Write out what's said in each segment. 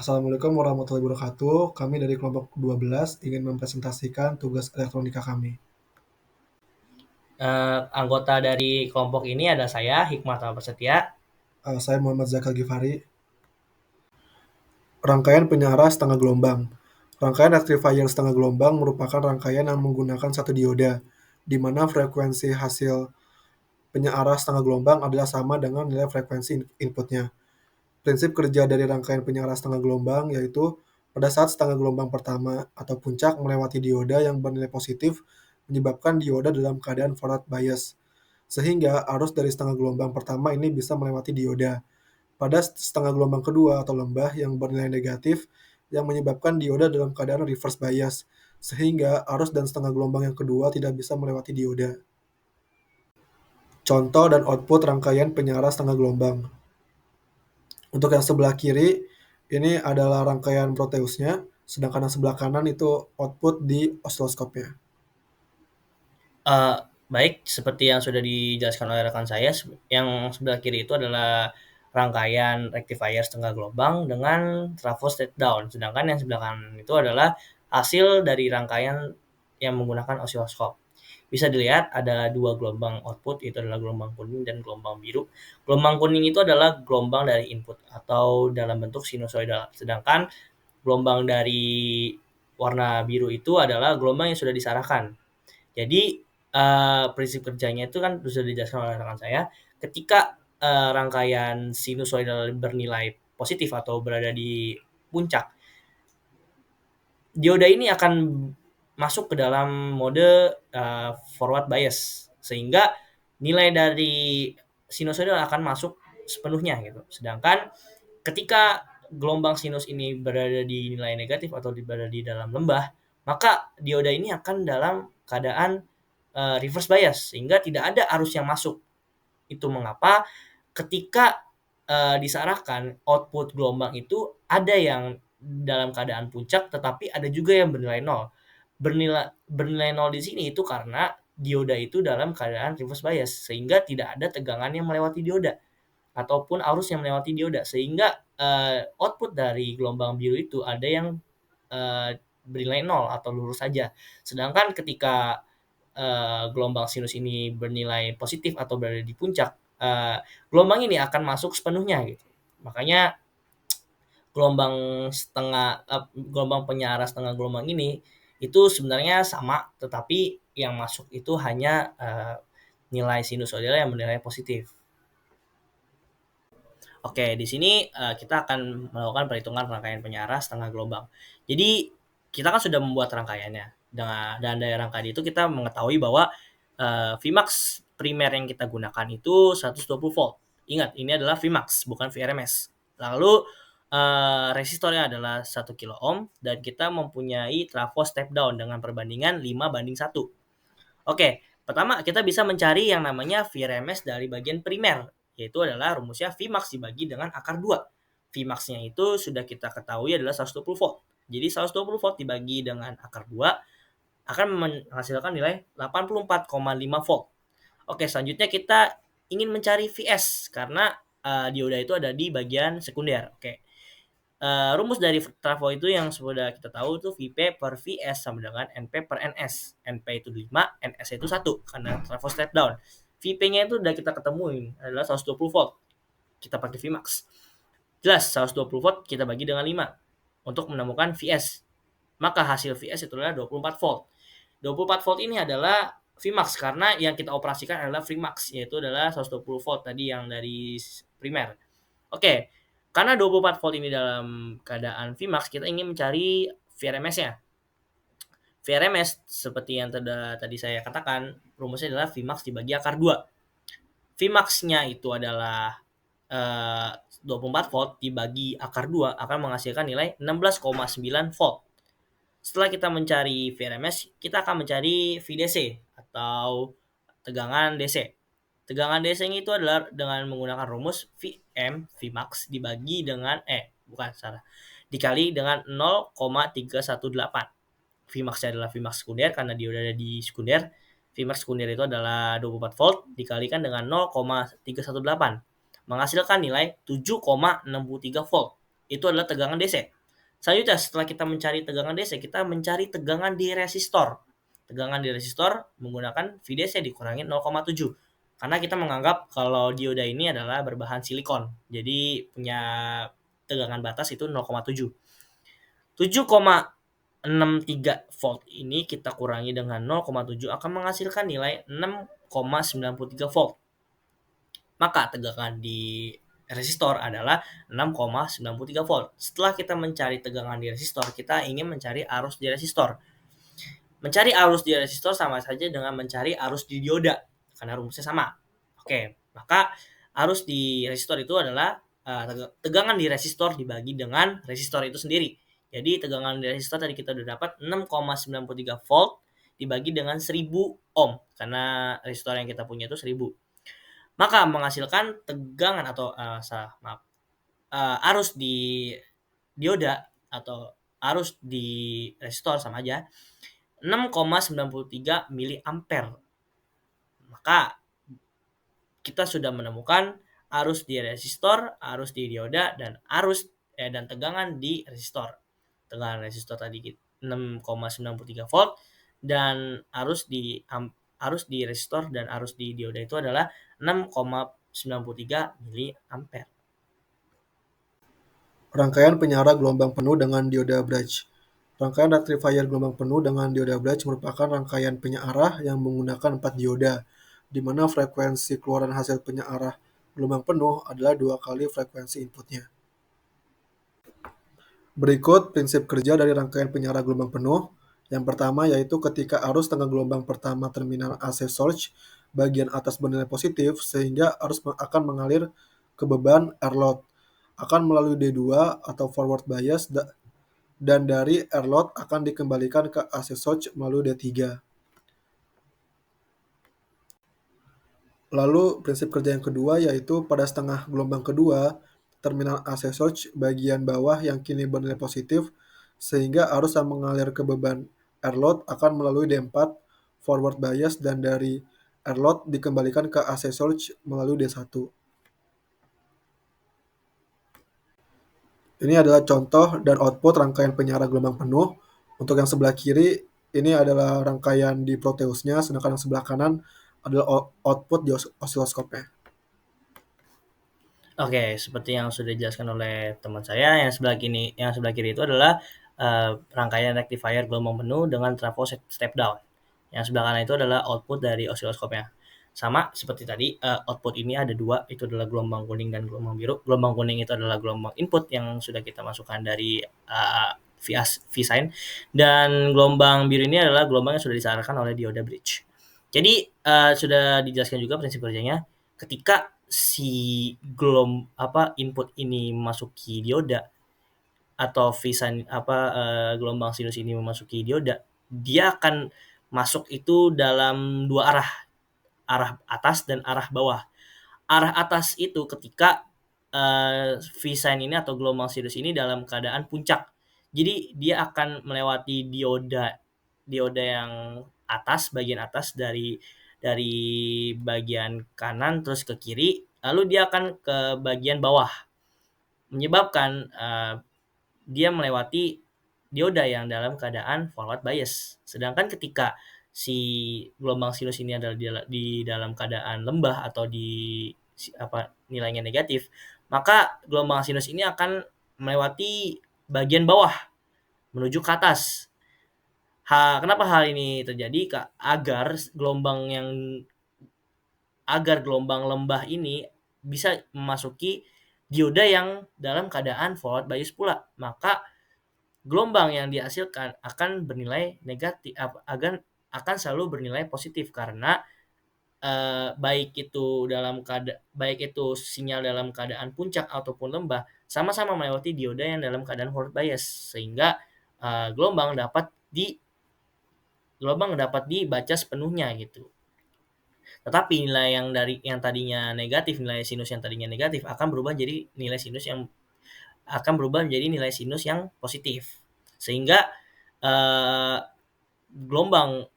Assalamualaikum warahmatullahi wabarakatuh. Kami dari kelompok 12 ingin mempresentasikan tugas elektronika kami. Anggota dari kelompok ini ada saya, Hikmat Prasetya. Saya Muhammad Zakal Gifari. Rangkaian penyiaran setengah gelombang. Rangkaian rectifier setengah gelombang merupakan rangkaian yang menggunakan satu dioda, di mana frekuensi hasil penyiaran setengah gelombang adalah sama dengan nilai frekuensi inputnya. Prinsip kerja dari rangkaian penyiaran setengah gelombang yaitu pada saat setengah gelombang pertama atau puncak melewati dioda yang bernilai positif menyebabkan dioda dalam keadaan forward bias, sehingga arus dari setengah gelombang pertama ini bisa melewati dioda. Pada setengah gelombang kedua atau lembah yang bernilai negatif yang menyebabkan dioda dalam keadaan reverse bias, sehingga arus dan setengah gelombang yang kedua tidak bisa melewati dioda. Contoh dan output rangkaian penyiaran setengah gelombang. Untuk yang sebelah kiri, ini adalah rangkaian Proteusnya, sedangkan yang sebelah kanan itu output di osiloskopnya. Baik, seperti yang sudah dijelaskan oleh rekan saya, yang sebelah kiri itu adalah rangkaian rectifier setengah gelombang dengan trafo step down, sedangkan yang sebelah kanan itu adalah hasil dari rangkaian yang menggunakan osiloskop. Bisa dilihat ada dua gelombang output, yaitu adalah gelombang kuning dan gelombang biru. Gelombang kuning itu adalah gelombang dari input atau dalam bentuk sinusoidal, sedangkan gelombang dari warna biru itu adalah gelombang yang sudah disarahkan. Jadi prinsip kerjanya itu kan sudah dijelaskan oleh rekan saya, ketika rangkaian sinusoidal bernilai positif atau berada di puncak, dioda ini akan masuk ke dalam mode forward bias, sehingga nilai dari sinusoidal akan masuk sepenuhnya gitu. Sedangkan ketika gelombang sinus ini berada di nilai negatif atau berada di dalam lembah, maka dioda ini akan dalam keadaan reverse bias, sehingga tidak ada arus yang masuk. Itu mengapa ketika disarahkan output gelombang itu ada yang dalam keadaan puncak, tetapi ada juga yang bernilai nol. Bernilai nol di sini itu karena dioda itu dalam keadaan reverse bias, sehingga tidak ada tegangan yang melewati dioda ataupun arus yang melewati dioda, sehingga output dari gelombang biru itu ada yang bernilai nol atau lurus saja. Sedangkan ketika gelombang sinus ini bernilai positif atau berada di puncak, gelombang ini akan masuk sepenuhnya gitu. Makanya gelombang penyiaran setengah gelombang ini itu sebenarnya sama, tetapi yang masuk itu hanya nilai sinusoidal yang bernilai positif. Oke, di sini kita akan melakukan perhitungan rangkaian penyiaran setengah gelombang. Jadi kita kan sudah membuat rangkaiannya. Dan dari rangkaian itu kita mengetahui bahwa Vmax primer yang kita gunakan itu 120 volt. Ingat, ini adalah Vmax, bukan VRMS. Lalu resistornya adalah 1 kilo ohm dan kita mempunyai trafo step down dengan perbandingan 5:1. Oke, pertama kita bisa mencari yang namanya VRMS dari bagian primer, yaitu adalah rumusnya Vmax dibagi dengan akar 2. Vmax-nya itu sudah kita ketahui adalah 120 volt. Jadi 120 volt dibagi dengan akar 2 akan menghasilkan nilai 84,5 volt. Oke, selanjutnya kita ingin mencari Vs karena dioda itu ada di bagian sekunder. Oke, rumus dari trafo itu yang sudah kita tahu itu Vp per Vs sama dengan Np per Ns. Np itu 5, Ns itu 1 karena trafo step down. Vp-nya itu udah kita ketemuin adalah 120 volt. Kita pakai Vmax. Jelas 120 volt kita bagi dengan 5 untuk menemukan Vs. Maka hasil Vs itu adalah 24 volt. 24 volt ini adalah Vmax karena yang kita operasikan adalah Vmax, yaitu adalah 120 volt tadi yang dari primer. Oke, karena 24 volt ini dalam keadaan Vmax, kita ingin mencari VRMS-nya. VRMS seperti yang tadi saya katakan, rumusnya adalah Vmax dibagi akar 2. Vmax-nya itu adalah 24 volt dibagi akar 2 akan menghasilkan nilai 16,9 volt. Setelah kita mencari VRMS, kita akan mencari VDC atau tegangan DC. Tegangan DC-nya itu adalah dengan menggunakan rumus Vm Vmax dibagi dengan dikali dengan 0,318. Vmax-nya adalah Vmax sekunder karena dia udah ada di sekunder. Vmax sekunder itu adalah 24 volt dikalikan dengan 0,318 menghasilkan nilai 7,63 volt. itu adalah tegangan DC. Selanjutnya setelah kita mencari tegangan DC, kita mencari tegangan di resistor. Tegangan di resistor menggunakan VDC dikurangi 0,7. Karena kita menganggap kalau dioda ini adalah berbahan silikon. Jadi punya tegangan batas itu 0,7. 7,63 volt ini kita kurangi dengan 0,7 akan menghasilkan nilai 6,93 volt. Maka tegangan di resistor adalah 6,93 volt. Setelah kita mencari tegangan di resistor, kita ingin mencari arus di resistor. Mencari arus di resistor sama saja dengan mencari arus di dioda, karena rumusnya sama. Oke, maka arus di resistor itu adalah tegangan di resistor dibagi dengan resistor itu sendiri. Jadi tegangan di resistor tadi kita udah dapat 6,93 volt dibagi dengan 1000 ohm, karena resistor yang kita punya itu 1000. Maka menghasilkan tegangan atau arus di dioda atau arus di resistor sama aja 6,93 miliampere. Maka kita sudah menemukan arus di resistor, arus di dioda, dan dan tegangan di resistor. Tegangan resistor tadi 6,93 volt dan arus di resistor dan arus di dioda itu adalah 6,93 miliampere. Rangkaian penyara gelombang penuh dengan dioda Bragg. Rangkaian rectifier gelombang penuh dengan dioda Bragg merupakan rangkaian penyearah yang menggunakan 4 dioda, di mana frekuensi keluaran hasil penyearah gelombang penuh adalah 2 kali frekuensi inputnya. Berikut prinsip kerja dari rangkaian penyara gelombang penuh. Yang pertama yaitu ketika arus tengah gelombang pertama terminal AC source bagian atas bernilai positif, sehingga arus akan mengalir ke beban R-load akan melalui D2 atau forward bias dan dari R-load akan dikembalikan ke AC source melalui D3. Lalu prinsip kerja yang kedua yaitu pada setengah gelombang kedua, terminal AC source bagian bawah yang kini bernilai positif, sehingga arus yang mengalir ke beban R-load akan melalui D4 forward bias dan dari R-load dikembalikan ke AC source melalui D1. Ini adalah contoh dan output rangkaian penyara gelombang penuh. Untuk yang sebelah kiri, ini adalah rangkaian di Proteusnya, sedangkan yang sebelah kanan adalah output di osiloskopnya. Oke, seperti yang sudah dijelaskan oleh teman saya, yang sebelah kiri itu adalah rangkaian rectifier gelombang penuh dengan trafo step down. Yang sebelah kanan itu adalah output dari osiloskopnya. Sama seperti tadi, output ini ada dua, itu adalah gelombang kuning dan gelombang biru. Gelombang kuning itu adalah gelombang input yang sudah kita masukkan dari V-sign, dan gelombang biru ini adalah gelombang yang sudah disarankan oleh dioda bridge. Jadi sudah dijelaskan juga prinsip kerjanya. Ketika si input ini memasuki dioda atau V-sign gelombang sinus ini memasuki dioda, dia akan masuk itu dalam dua arah atas dan arah bawah. Arah atas itu ketika V-sign ini atau gelombang sinus ini dalam keadaan puncak. Jadi dia akan melewati dioda yang bagian atas dari bagian kanan terus ke kiri, lalu dia akan ke bagian bawah, menyebabkan dia melewati dioda yang dalam keadaan forward bias. Sedangkan ketika si gelombang sinus ini adalah di dalam keadaan lembah atau nilainya negatif, maka gelombang sinus ini akan melewati bagian bawah menuju ke atas. Kenapa hal ini terjadi? Agar gelombang lembah ini bisa memasuki dioda yang dalam keadaan forward bias pula, maka gelombang yang dihasilkan akan bernilai negatif, akan selalu bernilai positif karena baik itu sinyal dalam keadaan puncak ataupun lembah sama-sama melewati dioda yang dalam keadaan forward bias, sehingga gelombang dapat dibaca sepenuhnya gitu. Tetapi nilai yang tadinya negatif, nilai sinus yang tadinya negatif akan berubah menjadi nilai sinus yang positif. Sehingga gelombang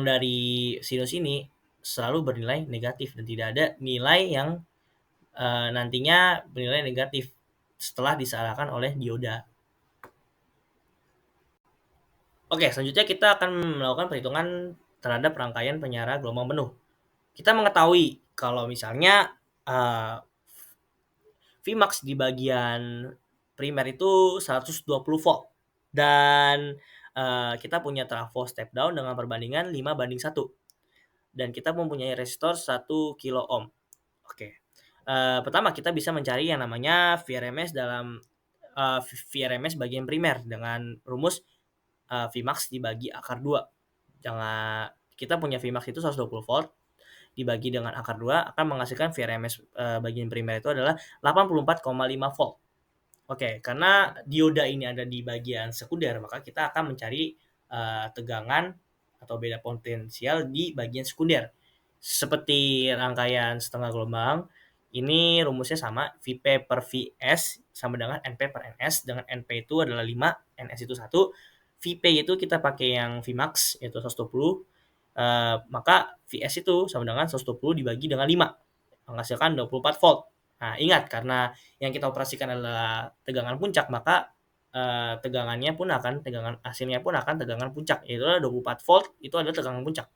dari sinus ini selalu bernilai negatif dan tidak ada nilai yang nantinya bernilai negatif. setelah disalurkan oleh dioda. Oke, selanjutnya kita akan melakukan perhitungan terhadap rangkaian penyara gelombang penuh. Kita mengetahui kalau misalnya Vmax di bagian primer itu 120 volt dan kita punya trafo step down dengan perbandingan 5:1 dan kita mempunyai resistor 1 kilo ohm. Oke. Pertama kita bisa mencari yang namanya VRMS dalam VRMS bagian primer dengan rumus Vmax dibagi akar 2. Jangan kita punya Vmax itu 120 volt dibagi dengan akar 2 akan menghasilkan VRMS bagian primer itu adalah 84,5 volt. Oke, karena dioda ini ada di bagian sekunder, maka kita akan mencari tegangan atau beda potensial di bagian sekunder. Seperti rangkaian setengah gelombang, ini rumusnya sama, Vp per Vs sama dengan Np per Ns, dengan Np itu adalah 5, Ns itu 1, Vp itu kita pakai yang Vmax, yaitu 120, maka Vs itu sama dengan 120 dibagi dengan 5, menghasilkan 24 volt. Nah, ingat karena yang kita operasikan adalah tegangan puncak, maka tegangannya pun akan tegangan hasilnya pun akan tegangan puncak, yaitu 24 volt itu adalah tegangan puncak.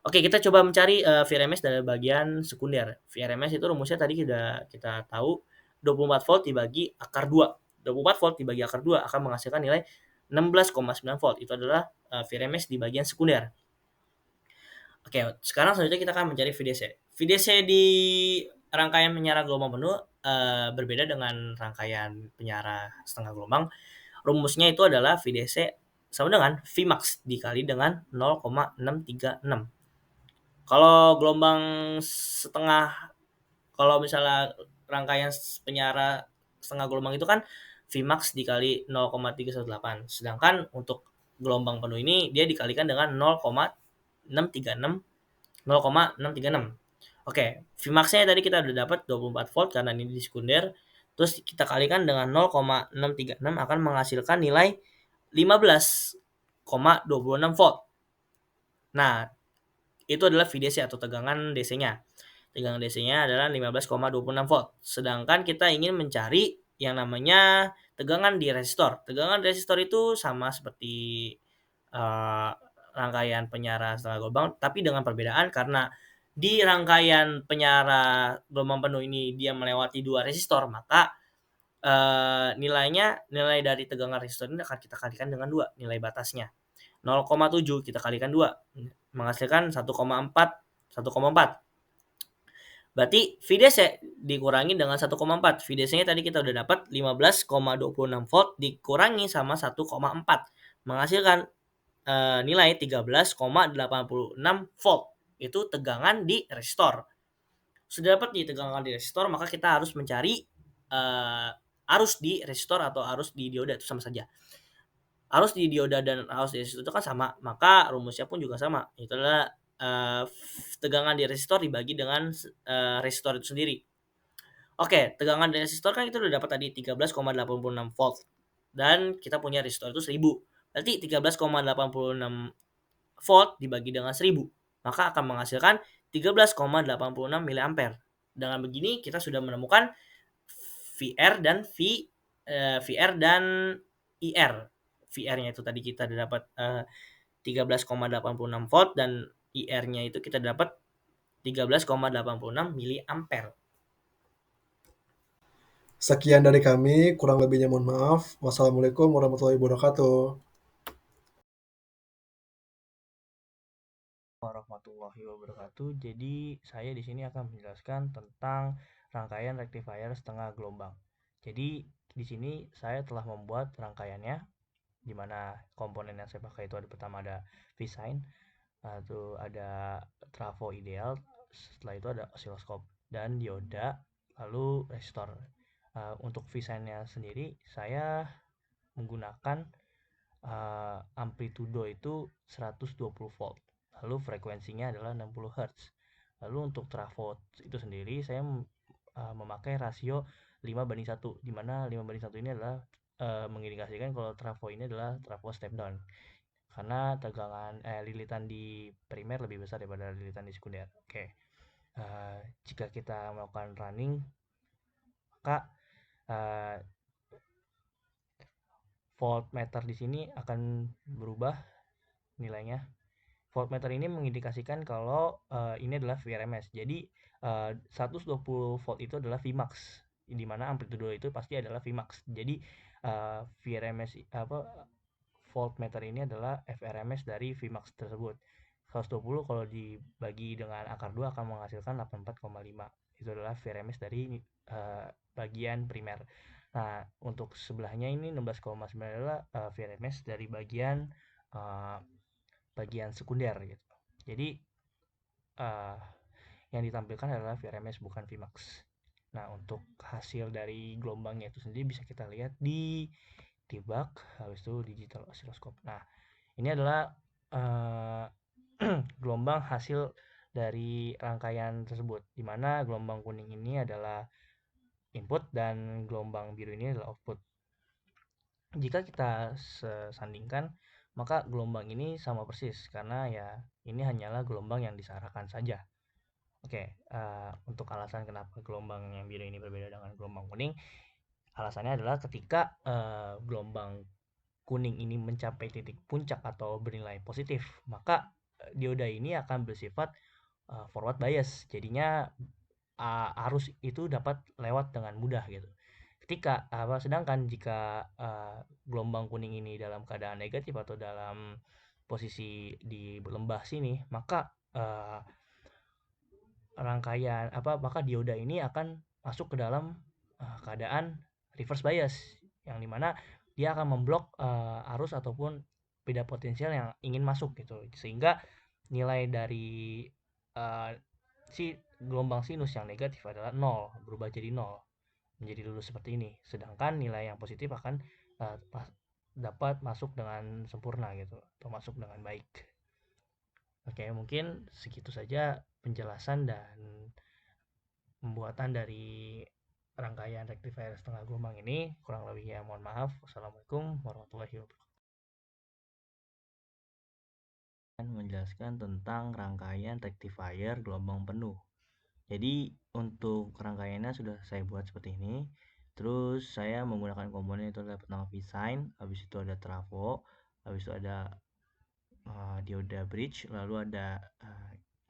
Oke, kita coba mencari VRMS dari bagian sekunder. VRMS itu rumusnya tadi kita tahu 24 volt dibagi akar 2. 24 volt dibagi akar 2 akan menghasilkan nilai 16,9 volt. Itu adalah VRMS di bagian sekunder. Oke, sekarang selanjutnya kita akan mencari VDC. VDC di rangkaian penyara gelombang penuh berbeda dengan rangkaian penyara setengah gelombang. Rumusnya itu adalah VDC sama dengan Vmax dikali dengan 0,636. Kalau gelombang setengah, kalau misalnya rangkaian penyara setengah gelombang itu kan Vmax dikali 0,318. Sedangkan untuk gelombang penuh ini dia dikalikan dengan 0,636. 0,636. Oke, Vmax-nya tadi kita udah dapat 24 volt karena ini di sekunder. Terus kita kalikan dengan 0,636 akan menghasilkan nilai 15,26 volt. Nah, itu adalah VDC atau tegangan DC-nya. Tegangan DC-nya adalah 15,26 volt. Sedangkan kita ingin mencari yang namanya tegangan di resistor. Tegangan resistor itu sama seperti rangkaian penyara setengah gelombang, tapi dengan perbedaan karena di rangkaian penyara gelombang penuh ini dia melewati 2 resistor, maka nilai dari tegangan resistor ini akan kita kalikan dengan 2 nilai batasnya. 0,7 kita kalikan 2 menghasilkan 1,4. Berarti VDC dikurangi dengan 1,4. VDC-nya tadi kita udah dapat 15,26 volt dikurangi sama 1,4 menghasilkan nilai 13,86 volt. Itu tegangan di resistor. Sudah dapat di tegangan di resistor, maka kita harus mencari arus di resistor atau arus di dioda, itu sama saja. Arus di dioda dan arus di resistor itu kan sama, maka rumusnya pun juga sama. Itu adalah tegangan di resistor dibagi dengan resistor itu sendiri. Oke, tegangan di resistor kan kita udah dapat tadi 13,86 volt dan kita punya resistor itu 1000. Berarti 13,86 volt dibagi dengan 1000, maka akan menghasilkan 13,86 miliampere. Dengan begini kita sudah menemukan VR dan VR dan IR. VR-nya itu tadi kita dapat 13,86 volt dan IR-nya itu kita dapat 13,86 miliampere. Sekian dari kami, kurang lebihnya mohon maaf. Wassalamualaikum warahmatullahi wabarakatuh. Warahmatullahi wabarakatuh. Jadi saya di sini akan menjelaskan tentang rangkaian rectifier setengah gelombang. Jadi di sini saya telah membuat rangkaiannya, di mana komponen yang saya pakai itu pertama ada V-sine, itu ada trafo ideal, setelah itu ada osiloskop dan dioda, lalu resistor. Untuk V-sine-nya sendiri saya menggunakan amplitudo itu 120 volt, lalu frekuensinya adalah 60 Hz. Lalu untuk trafo itu sendiri saya memakai rasio 5:1, di mana 5:1 ini adalah mengindikasikan kalau trafo ini adalah trafo step down, karena tegangan lilitan di primer lebih besar daripada lilitan di sekunder. Oke. Jika kita melakukan running, maka voltmeter di sini akan berubah nilainya. Voltmeter ini mengindikasikan kalau ini adalah VRMS. Jadi 120 volt itu adalah Vmax, di mana amplitudo itu pasti adalah Vmax. Jadi VRMS voltmeter ini adalah FRMS dari Vmax tersebut. 120 kalau dibagi dengan akar 2 akan menghasilkan 84,5. Itu adalah VRMS dari bagian primer. Nah, untuk sebelahnya ini 16,9 adalah VRMS dari bagian sekunder gitu. Jadi yang ditampilkan adalah VRMS bukan Vmax. Nah, untuk hasil dari gelombangnya itu sendiri bisa kita lihat di debug, habis itu digital oscilloscope. Nah, ini adalah gelombang hasil dari rangkaian tersebut, di mana gelombang kuning ini adalah input dan gelombang biru ini adalah output. Jika kita sandingkan, maka gelombang ini sama persis karena ya ini hanyalah gelombang yang disearahkan saja. Oke, untuk alasan kenapa gelombang yang biru ini berbeda dengan gelombang kuning, alasannya adalah ketika gelombang kuning ini mencapai titik puncak atau bernilai positif, maka dioda ini akan bersifat forward bias. Jadinya arus itu dapat lewat dengan mudah gitu. Sedangkan jika gelombang kuning ini dalam keadaan negatif atau dalam posisi di lembah sini, maka maka dioda ini akan masuk ke dalam keadaan reverse bias, yang dimana dia akan memblok arus ataupun beda potensial yang ingin masuk gitu, sehingga nilai dari si gelombang sinus yang negatif adalah 0, berubah jadi 0, menjadi lurus seperti ini. Sedangkan nilai yang positif akan dapat masuk dengan sempurna gitu, atau masuk dengan baik. Oke, mungkin segitu saja penjelasan dan pembuatan dari rangkaian rectifier setengah gelombang ini. Kurang lebihnya mohon maaf. Wassalamualaikum warahmatullahi wabarakatuh. Menjelaskan tentang rangkaian rectifier gelombang penuh. Jadi untuk rangkaiannya sudah saya buat seperti ini. Terus saya menggunakan komponen itu adalah pertama V-sign, habis itu ada trafo, habis itu ada dioda bridge, lalu ada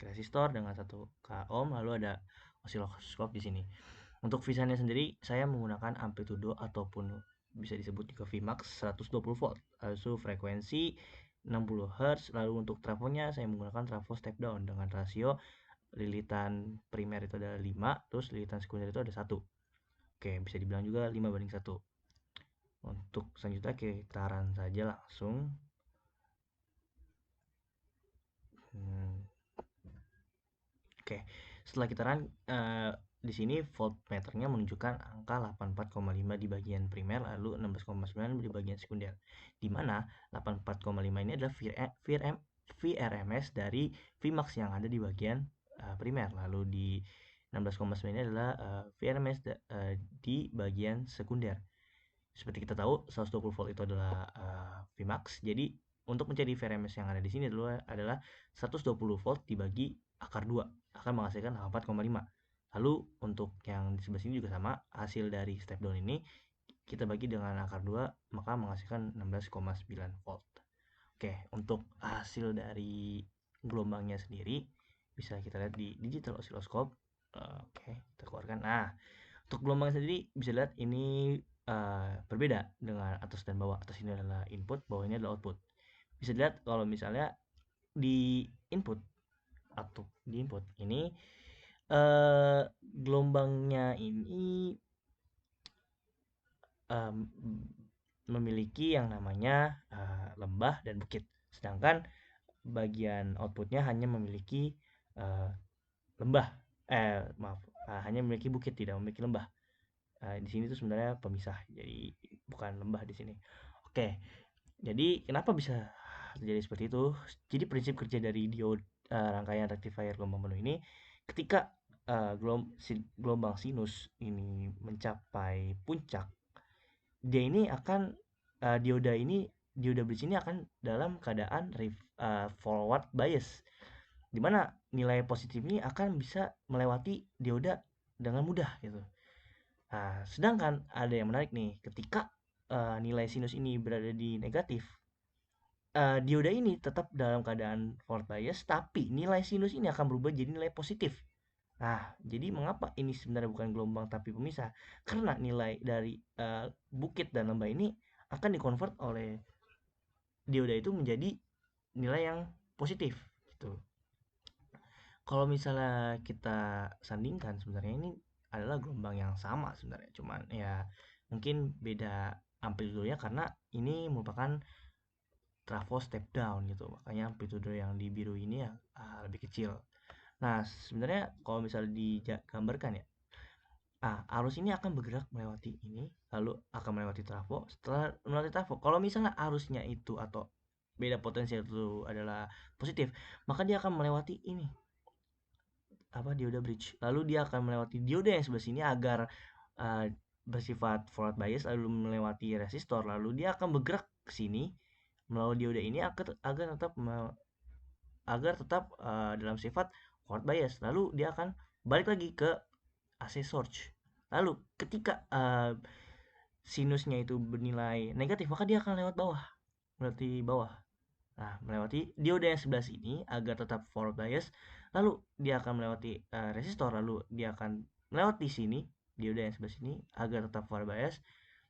resistor dengan 1 ohm, lalu ada oscilloscope di sini. Untuk V-sign-nya sendiri saya menggunakan amplitudo ataupun bisa disebut juga Vmax 120 volt, lalu frekuensi 60 Hz. Lalu untuk trafonya saya menggunakan trafo step down dengan rasio lilitan primer itu ada 5, terus lilitan sekunder itu ada 1. Oke, bisa dibilang juga 5:1. Untuk selanjutnya kita run saja langsung. Oke, setelah kita run, di sini voltmeternya menunjukkan angka 84,5 di bagian primer, lalu 16,9 di bagian sekunder. Di mana 84,5 ini adalah VRMS dari Vmax yang ada di bagian primer, lalu di 16,9 ini adalah VRMS di bagian sekunder. Seperti kita tahu 120 volt itu adalah Vmax, jadi untuk mencari VRMS yang ada di sini adalah 120 volt dibagi akar 2 akan menghasilkan 4,5. Lalu untuk yang di sebelah sini juga sama, hasil dari step down ini kita bagi dengan akar 2 maka menghasilkan 16,9 volt. Oke, untuk hasil dari gelombangnya sendiri bisa kita lihat di digital oscilloscope. Oke, kita keluarkan. Nah, untuk gelombang sendiri bisa lihat ini berbeda dengan atas dan bawah. Atas ini adalah input, bawah ini adalah output. Bisa dilihat kalau misalnya di input ini gelombangnya ini memiliki yang namanya lembah dan bukit, sedangkan bagian outputnya hanya memiliki hanya memiliki bukit, tidak memiliki lembah. Di sini tuh sebenarnya pemisah, jadi bukan lembah di sini. Oke, jadi kenapa bisa terjadi seperti itu? Jadi prinsip kerja dari rangkaian rectifier gelombang penuh ini, ketika gelombang sinus ini mencapai puncak, dia ini akan dioda bridge ini akan dalam keadaan forward bias, dimana nilai positif ini akan bisa melewati dioda dengan mudah gitu. Nah, sedangkan ada yang menarik nih, ketika nilai sinus ini berada di negatif, dioda ini tetap dalam keadaan forward bias, tapi nilai sinus ini akan berubah jadi nilai positif. Nah, jadi mengapa ini sebenarnya bukan gelombang tapi pemisah? Karena nilai dari bukit dan lembah ini akan dikonvert oleh dioda itu menjadi nilai yang positif gitu. Kalau misalnya kita sandingkan, sebenarnya ini adalah gelombang yang sama sebenarnya, cuman ya mungkin beda amplitudonya karena ini merupakan trafo step down gitu, makanya amplitudo yang di biru ini ya lebih kecil. Nah, sebenarnya kalau misalnya digambarkan ya, arus ini akan bergerak melewati ini, lalu akan melewati trafo. Setelah melewati trafo, kalau misalnya arusnya itu atau beda potensial itu adalah positif, maka dia akan melewati ini, apa, dioda bridge. Lalu dia akan melewati dioda yang sebelah sini agar uh, bersifat forward bias, lalu melewati resistor, lalu dia akan bergerak ke sini melalui dioda ini agar tetap dalam sifat forward bias. Lalu dia akan balik lagi ke AC source. Lalu ketika sinusnya itu bernilai negatif, maka dia akan lewat bawah, melewati bawah. Nah, melewati dioda yang sebelah sini agar tetap forward bias, lalu dia akan melewati resistor, lalu dia akan melewati sini, dioda yang sebelah sini agar tetap forward bias,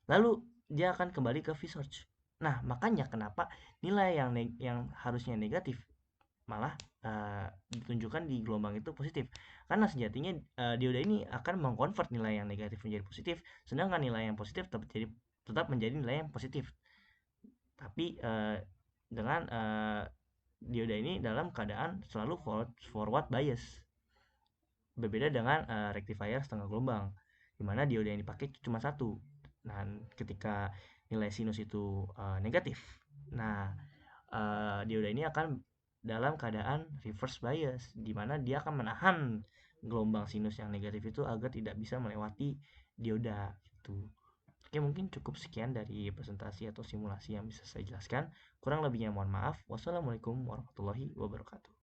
lalu dia akan kembali ke V source. Nah, makanya kenapa nilai yang harusnya negatif malah ditunjukkan di gelombang itu positif. Karena sejatinya dioda ini akan mengkonvert nilai yang negatif menjadi positif, sedangkan nilai yang positif tetap menjadi nilai yang positif. Tapi dengan dioda ini dalam keadaan selalu forward bias. Berbeda dengan rectifier setengah gelombang, di mana dioda yang dipakai cuma satu. Nah, ketika nilai sinus itu negatif, nah dioda ini akan dalam keadaan reverse bias, di mana dia akan menahan gelombang sinus yang negatif itu agar tidak bisa melewati dioda itu. Oke, mungkin cukup sekian dari presentasi atau simulasi yang bisa saya jelaskan. Kurang lebihnya mohon maaf. Wassalamualaikum warahmatullahi wabarakatuh.